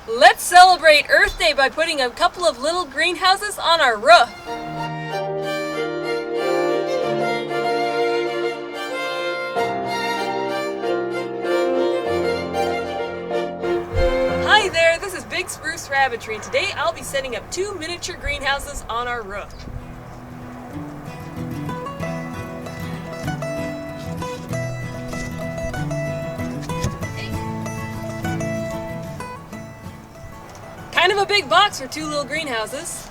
Let's celebrate Earth Day by putting a couple of little greenhouses on our roof. Hi there, this is Big Spruce Rabbitry, and today I'll be setting up 2 miniature greenhouses on our roof. Kind of a big box for 2 little greenhouses.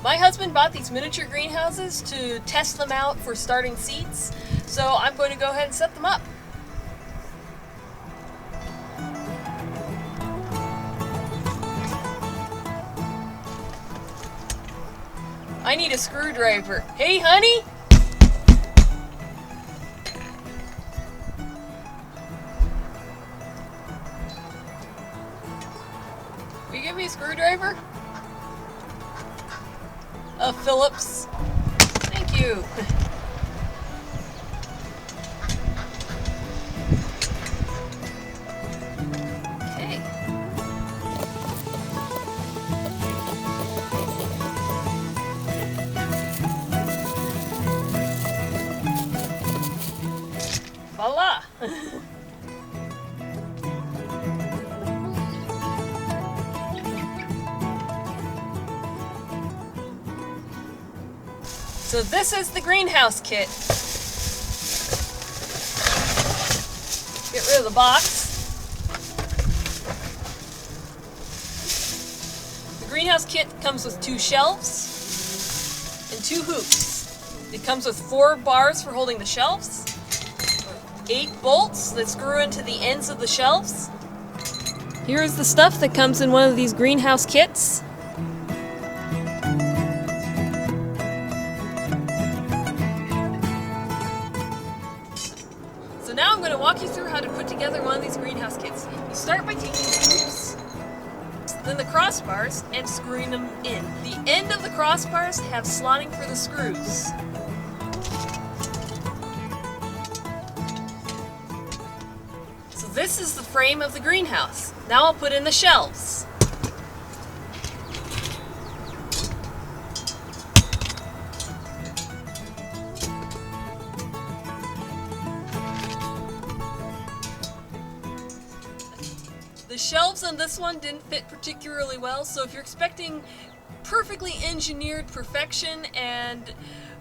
My husband bought these miniature greenhouses to test them out for starting seeds, so I'm going to go ahead and set them up. I need a screwdriver. Hey, honey? Will you give me a screwdriver? A Phillips. Thank you. Okay. Voila! So this is the greenhouse kit. Get rid of the box. The greenhouse kit comes with 2 shelves and 2 hoops. It comes with 4 bars for holding the shelves, 8 bolts that screw into the ends of the shelves. Here is the stuff that comes in one of these greenhouse kits. So now I'm going to walk you through how to put together one of these greenhouse kits. You start by taking the hoops, then the crossbars, and screwing them in. The end of the crossbars have slotting for the screws. So this is the frame of the greenhouse. Now I'll put in the shelves. The shelves on this one didn't fit particularly well, so if you're expecting perfectly engineered perfection and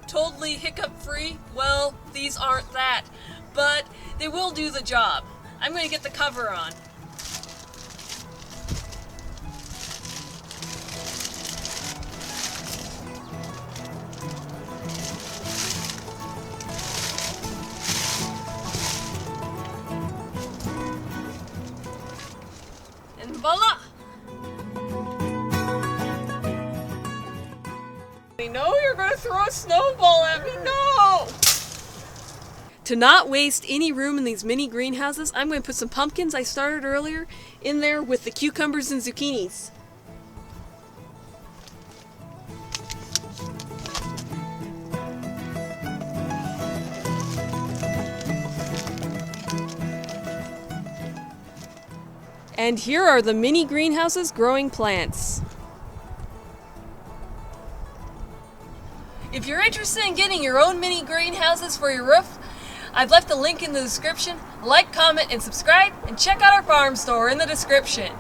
totally hiccup-free, well, these aren't that. But they will do the job. I'm going to get the cover on. And voila! No, you're going to throw a snowball at me. No! To not waste any room in these mini greenhouses, I'm going to put some pumpkins I started earlier in there with the cucumbers and zucchinis. And here are the mini greenhouses growing plants. If you're interested in getting your own mini greenhouses for your roof, I've left a link in the description. Like, comment, and subscribe, and check out our farm store in the description.